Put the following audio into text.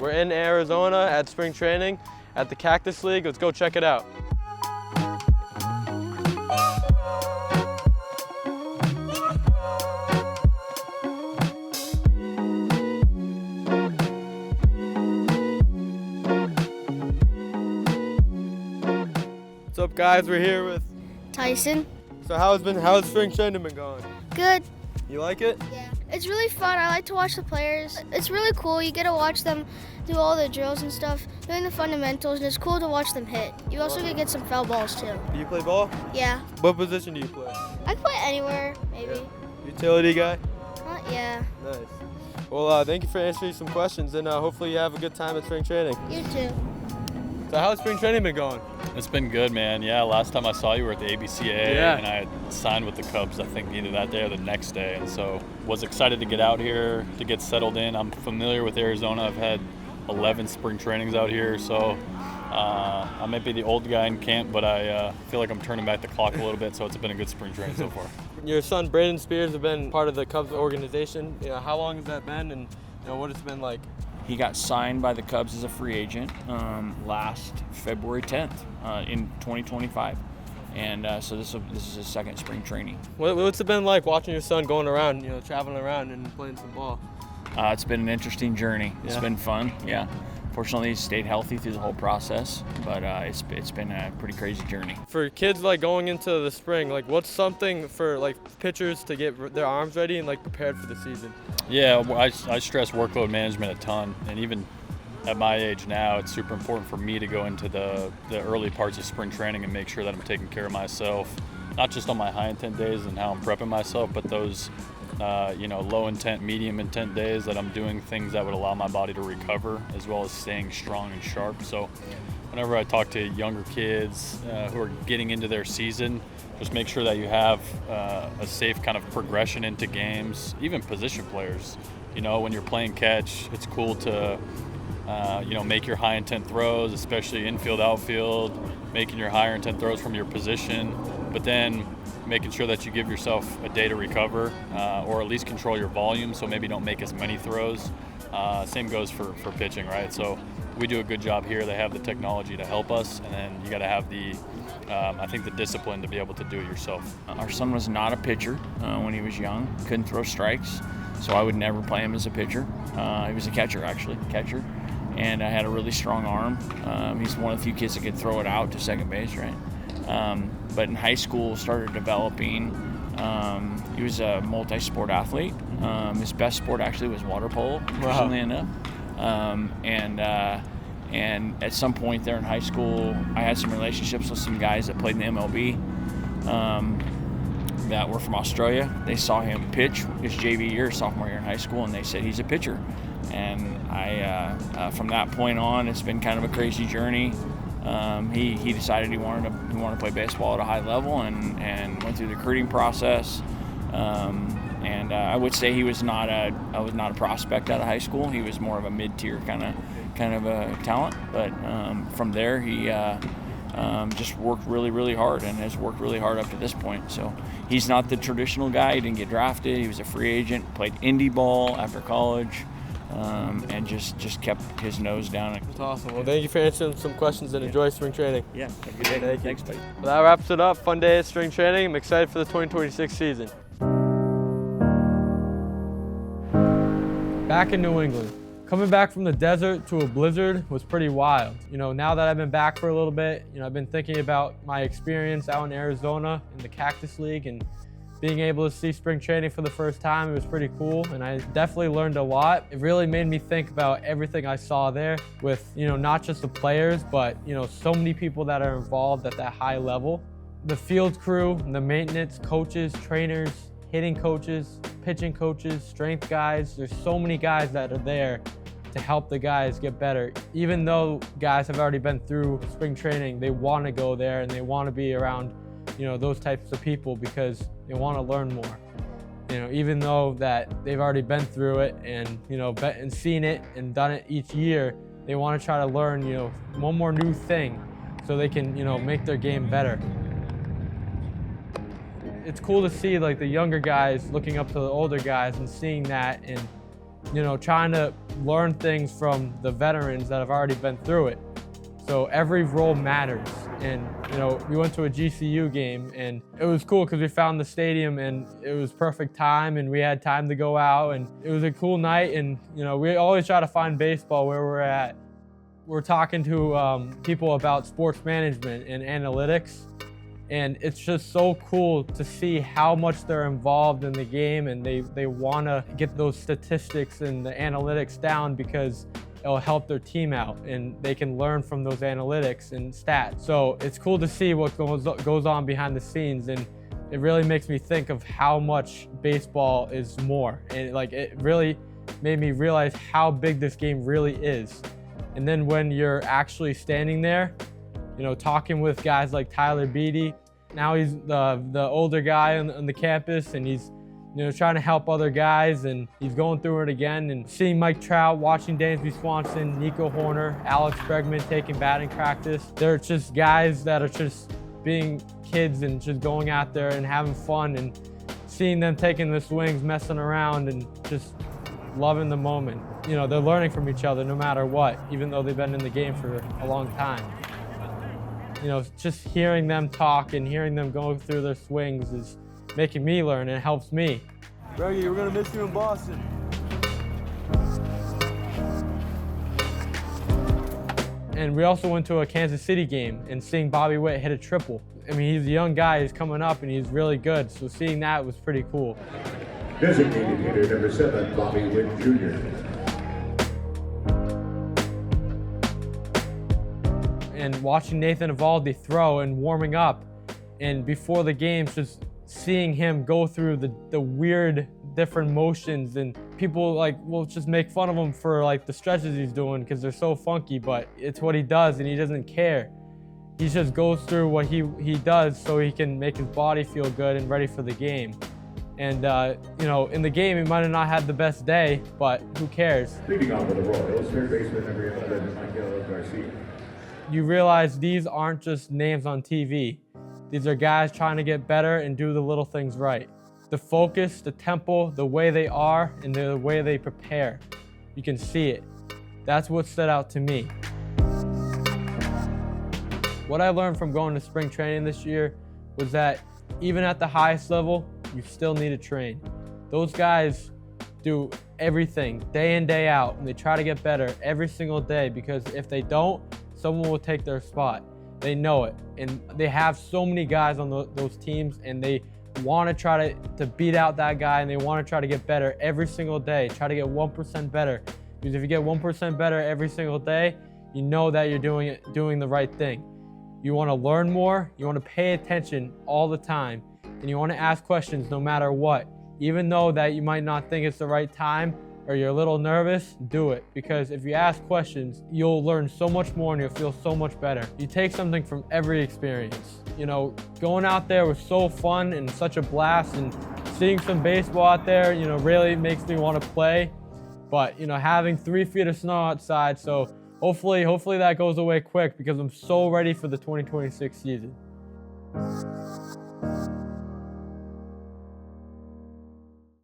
We're in Arizona at spring training at the Cactus League. Let's go check it out. What's up, guys? We're here with Tyson. So how's spring training been going? Good. You like it? Yeah. It's really fun. I like to watch the players. It's really cool. You get to watch them do all the drills and stuff, doing the fundamentals, and it's cool to watch them hit. You also can get some foul balls too. Do you play ball? Yeah. What position do you play? I play anywhere, maybe. Yeah. Utility guy? Yeah. Nice. Well, thank you for answering some questions, and hopefully you have a good time at spring training. You too. So how's spring training been going? It's been good, man. Yeah, last time I saw you were at the ABCA, and I had signed with the Cubs, I think, either that day or the next day. And so was excited to get out here, to get settled in. I'm familiar with Arizona. I've had 11 spring trainings out here, so I might be the old guy in camp, but I feel like I'm turning back the clock a little bit, so it's been a good spring training so far. Your son, Braden Spears, has been part of the Cubs organization. How long has that been, and what it's been like? He got signed by the Cubs as a free agent last February 10th in 2025. And so this is his second spring training. What's it been like watching your son going around, traveling around and playing some ball? It's been an interesting journey. It's been fun, yeah. Fortunately, he's stayed healthy through the whole process, but it's been a pretty crazy journey. For kids going into the spring, what's something for pitchers to get their arms ready and prepared for the season? Yeah, I stress workload management a ton, and even at my age now, it's super important for me to go into the early parts of spring training and make sure that I'm taking care of myself, not just on my high intent days and how I'm prepping myself, but those low intent, medium intent days that I'm doing things that would allow my body to recover, as well as staying strong and sharp. So whenever I talk to younger kids who are getting into their season, just make sure that you have a safe kind of progression into games. Even position players, when you're playing catch, it's cool to make your high intent throws, especially infield, outfield, making your higher intent throws from your position, but then making sure that you give yourself a day to recover, or at least control your volume, so maybe don't make as many throws. Same goes for pitching, right? So we do a good job here. They have the technology to help us, and then you got to have the discipline to be able to do it yourself. Our son was not a pitcher when he was young. Couldn't throw strikes, so I would never play him as a pitcher. He was a catcher, actually, and I had a really strong arm. He's one of the few kids that could throw it out to second base, right? But in high school, started developing. He was a multi-sport athlete. His best sport actually was water polo, interestingly enough. And at some point there in high school, I had some relationships with some guys that played in the MLB that were from Australia. They saw him pitch his JV year, sophomore year in high school, and they said he's a pitcher. And I, from that point on, it's been kind of a crazy journey. He decided he wanted to play baseball at a high level, and went through the recruiting process. I would say I was not a prospect out of high school. He was more of a mid-tier kind of a talent. But from there, he just worked really, really hard, and has worked really hard up to this point. So he's not the traditional guy. He didn't get drafted. He was a free agent. Played indie ball after college. And just kept his nose down. That's awesome. Well, thank you for answering some questions, and enjoy spring training. Yeah, have a good day. Thanks, buddy. Well, that wraps it up. Fun day at spring training. I'm excited for the 2026 season. Back in New England. Coming back from the desert to a blizzard was pretty wild. Now that I've been back for a little bit, I've been thinking about my experience out in Arizona in the Cactus League, and being able to see spring training for the first time, it was pretty cool, and I definitely learned a lot. It really made me think about everything I saw there with, not just the players, but, so many people that are involved at that high level. The field crew, the maintenance, coaches, trainers, hitting coaches, pitching coaches, strength guys. There's so many guys that are there to help the guys get better. Even though guys have already been through spring training, they want to go there and they want to be around those types of people because they want to learn more. Even though that they've already been through it and and seen it and done it each year, they want to try to learn one more new thing so they can make their game better. It's cool to see the younger guys looking up to the older guys and seeing that, and trying to learn things from the veterans that have already been through it. So every role matters. And, we went to a GCU game and it was cool because we found the stadium and it was perfect time and we had time to go out and it was a cool night. And, we always try to find baseball where we're at. We're talking to people about sports management and analytics. And it's just so cool to see how much they're involved in the game and they want to get those statistics and the analytics down because it'll help their team out and they can learn from those analytics and stats. So it's cool to see what goes on behind the scenes, and it really makes me think of how much baseball is more. And it really made me realize how big this game really is. And then when you're actually standing there, talking with guys like Tyler Beatty, now he's the older guy on the campus and he's trying to help other guys, and he's going through it again. And seeing Mike Trout, watching Dansby Swanson, Nico Hoerner, Alex Bregman taking batting practice. They're just guys that are just being kids and just going out there and having fun, and seeing them taking the swings, messing around, and just loving the moment. They're learning from each other no matter what, even though they've been in the game for a long time. Just hearing them talk and hearing them go through their swings is making me learn, and it helps me. Breggy, we're gonna miss you in Boston. And we also went to a Kansas City game and seeing Bobby Witt hit a triple. I mean, he's a young guy, he's coming up and he's really good. So seeing that was pretty cool. Designated hitter number 7, Bobby Witt Jr. And watching Nathan Eovaldi throw and warming up, and before the games, just seeing him go through the weird different motions, and people will just make fun of him for the stretches he's doing because they're so funky, but it's what he does and he doesn't care. He just goes through what he does so he can make his body feel good and ready for the game. And in the game he might have not had the best day, but who cares? Leading off with the Royals, third baseman number 11, Mike Trout. You realize these aren't just names on TV. These are guys trying to get better and do the little things right. The focus, the tempo, the way they are, and the way they prepare. You can see it. That's what stood out to me. What I learned from going to spring training this year was that even at the highest level, you still need to train. Those guys do everything day in, day out, and they try to get better every single day, because if they don't, someone will take their spot. They know it, and they have so many guys on those teams, and they want to try to beat out that guy, and they want to try to get better every single day, try to get 1% better. Because if you get 1% better every single day, you know that you're doing the right thing. You want to learn more, you want to pay attention all the time, and you want to ask questions no matter what. Even though that you might not think it's the right time, or you're a little nervous, do it. Because if you ask questions, you'll learn so much more and you'll feel so much better. You take something from every experience. Going out there was so fun and such a blast, and seeing some baseball out there, really makes me want to play. But, having 3 feet of snow outside, so hopefully that goes away quick, because I'm so ready for the 2026 season.